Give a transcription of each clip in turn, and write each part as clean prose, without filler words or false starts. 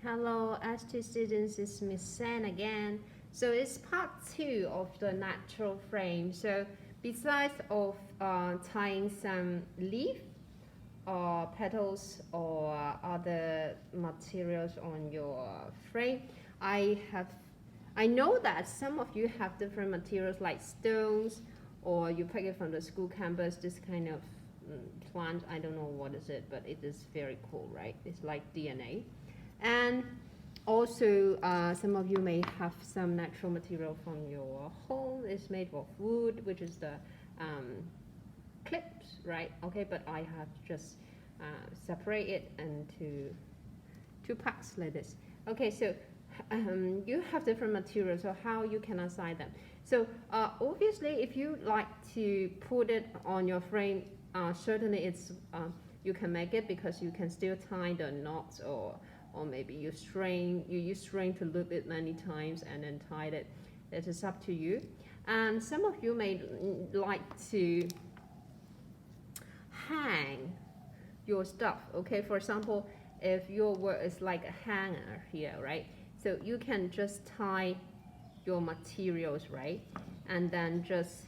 Hello, ST students, it's Miss San again. So it's part 2 of the natural frame. So besides of tying some leaf or petals or other materials on your frame, I know that some of you have different materials like stones, or you pick it from the school campus, this kind of plant. I don't know what is it, but it is very cool, right? It's like DNA. And also, some of you may have some natural material from your home. It's made of wood, which is the clips, right? Okay, but I have just separate it into two parts like this. Okay, so you have different materials, so how you can assign them. So obviously, if you like to put it on your frame, certainly it's you can make it because you can still tie the knots, or maybe you use string to loop it many times and then tie it. That is up to you. And some of you may like to hang your stuff. Okay, for example, if your work is like a hanger here, right? So you can just tie your materials, right? And then just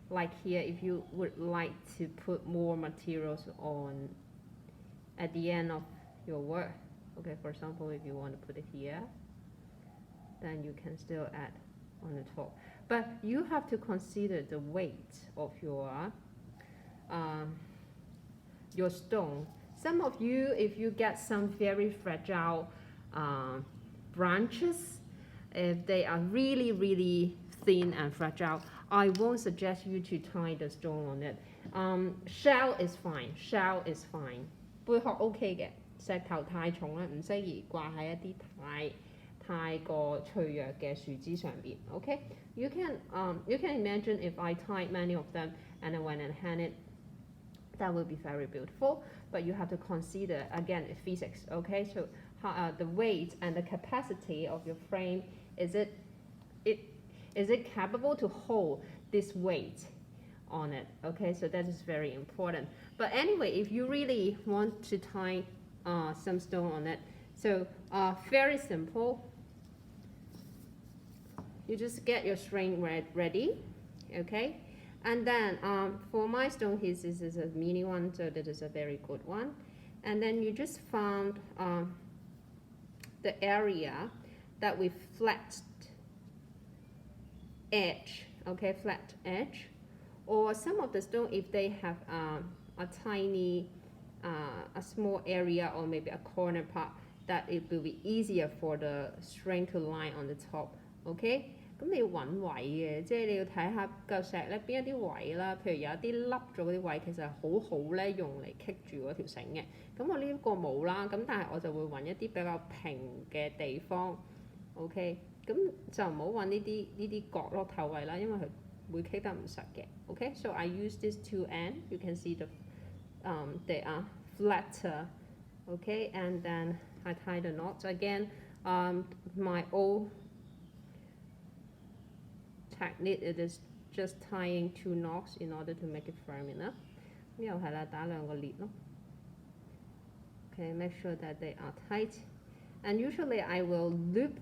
like here, if you would like to put more materials on at the end of your work. Okay, for example, if you want to put it here, then you can still add on the top. But you have to consider the weight of your stone. Some of you, if you get some very fragile branches, if they are really, really thin and fragile, I won't suggest you to tie the stone on it. Shell is fine. Shell is fine. 貝殼 OK 嘅，石頭太重啦，唔適宜掛喺一啲太過脆弱嘅樹枝上邊。OK， you can imagine if I tie many of them and then when I hang it, that will be very beautiful. But you have to consider again physics. Okay, so the weight and the capacity of your frame, is it capable to hold this weight on it? Okay, so that is very important. But anyway, if you really want to tie some stone on it, so very simple. You just get your string ready, okay? And then for my stone piece, this is a mini one, so that is a very good one. And then you just found the area that we flat edge, okay, flat edge. Or some of the stone, if they have a tiny, a small area or maybe a corner part, that it will be easier for the string to line on the top, okay? 咁你要揾位嘅，即係你要睇下嚿石咧邊一啲位啦，譬如有一啲凹咗嗰啲位，其實好好咧用嚟棘住嗰條繩嘅。咁我呢一個冇啦，咁但係我就會揾一啲比較平嘅地方 ，OK， 咁就唔好揾呢啲角落頭位啦，因為佢會棘得唔實嘅。OK， so I use these two ends. You can see they are flatter. Okay, and then I tie the knots again. My old technique, it is just tying two knots in order to make it firm enough. 呢又係啦，打兩個裂咯。Okay, make sure that they are tight. And usually I will loop,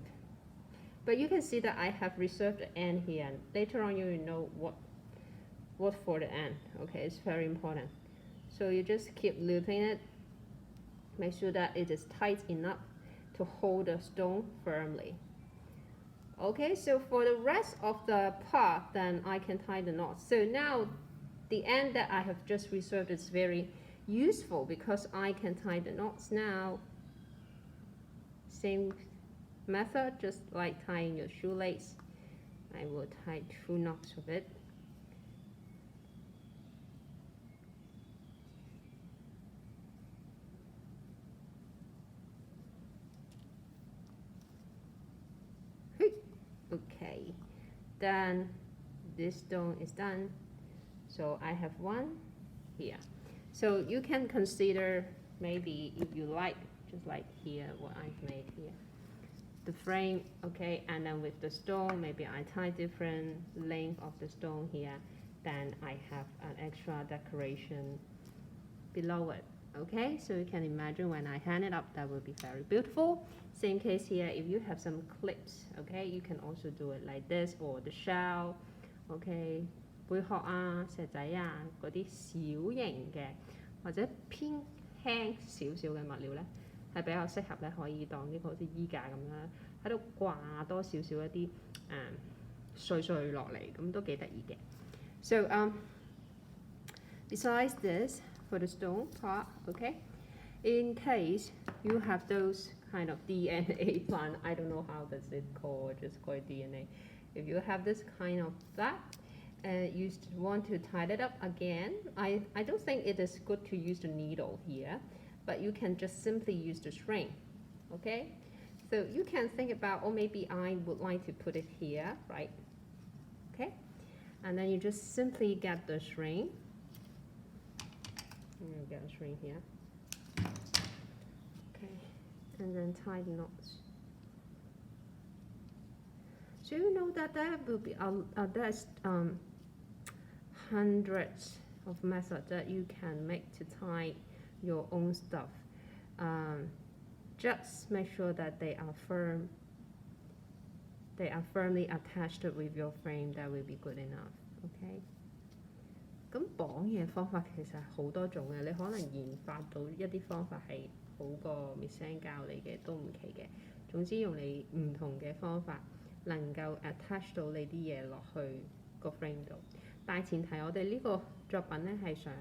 but you can see that I have reserved the end here. And later on you will know what for the end. Okay, it's very important. So you just keep looping it. Make sure that it is tight enough to hold the stone firmly. Okay, so for the rest of the part, then I can tie the knots. So now the end that I have just reserved is very useful because I can tie the knots now. Same method, just like tying your shoelace. I will tie two knots of it. Okay, then this stone is done. So I have one here. So you can consider maybe if you like, just like here, what I've made here. The frame, okay, and then with the stone, maybe I tie different length of the stone here. Then I have an extra decoration below it. Okay, so you can imagine when I hand it up, that will be very beautiful. Same case here, if you have some clips, okay, you can also do it like this or the shell, okay，貝殼啊、石仔啊嗰啲小型嘅或者偏輕少少嘅物料咧，係比較適合咧，可以當呢個好似衣架咁樣喺度掛多少少一啲碎碎落嚟，咁都幾得意嘅。So besides this, for the stone part, okay, in case you have those kind of DNA plant, I don't know how does it call, just call it DNA. If you have this kind of that, and you want to tie it up again, I don't think it is good to use the needle here, but you can just simply use the string, okay? So you can think about, oh, maybe I would like to put it here, right? Okay, and then you just simply get the string. You get a string here. Okay, and then tie the knots. So you know that there will be there's hundreds of methods that you can make to tie your own stuff. Just make sure that they are firm. They are firmly attached with your frame. That will be good enough. Okay. 咁綁嘢方法其實好多種嘅，你可能研發到一啲方法係好過 Miss Anne 教你嘅都唔奇嘅。總之用你唔同嘅方法，能夠 attach 到你啲嘢落去個 frame 度。但係前提我哋呢個作品咧係想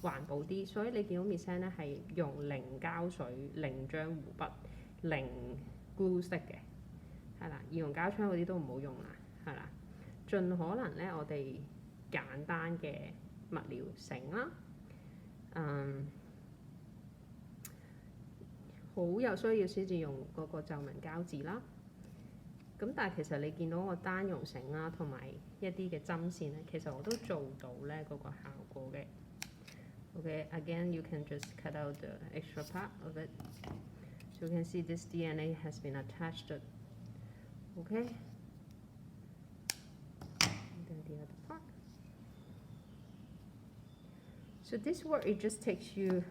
環保啲，所以你見到 Miss Anne 咧係用零膠水、零漿糊筆、零 glue stick 嘅，係啦，易溶膠槍嗰啲都唔好用啦，係啦，盡可能咧我哋簡單嘅物料繩啦，好有需要先至用嗰個皺紋膠紙啦。咁但係其實你見到我單用繩啦，同埋一啲嘅針線咧，其實我都做到咧嗰個效果嘅。Okay, again you can just cut out the extra part of it. So you can see this DNA has been attached. Okay. And then the other part. So this work, it just takes you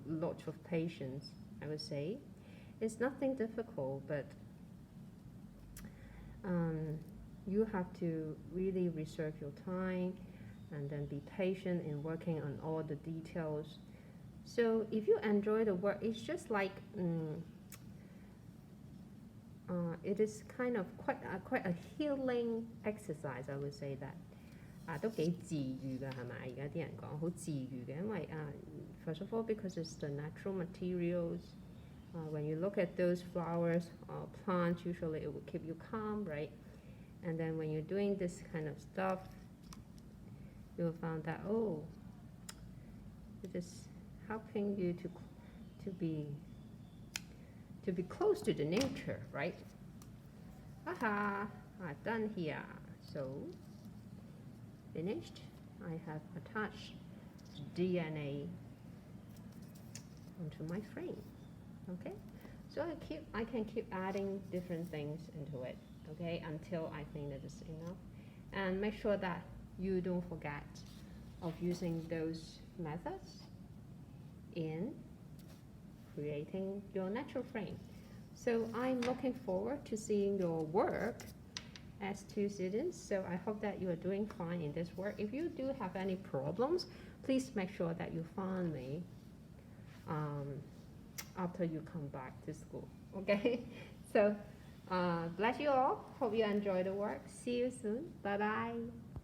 lots of patience, I would say. It's nothing difficult, but you have to really reserve your time and then be patient in working on all the details. So if you enjoy the work, it's just like it is kind of quite a healing exercise, I would say that. 都幾治愈㗎係咪？而家啲人講好治愈嘅，因為first of all because it's the natural materials. When you look at those flowers or plants, usually it will keep you calm, right? And then when you're doing this kind of stuff, you'll find that it is helping you to be close to the nature, right? Haha, I've done here. So finished. I have attached DNA onto my frame. Okay, so I can keep adding different things into it. Okay, until I think that is enough, and make sure that you don't forget of using those methods in creating your natural frame. So I'm looking forward to seeing your work as two students. So I hope that you are doing fine in this work. If you do have any problems, please make sure that you find me after you come back to school. Okay, so bless you all. Hope you enjoy the work. See you soon. Bye bye.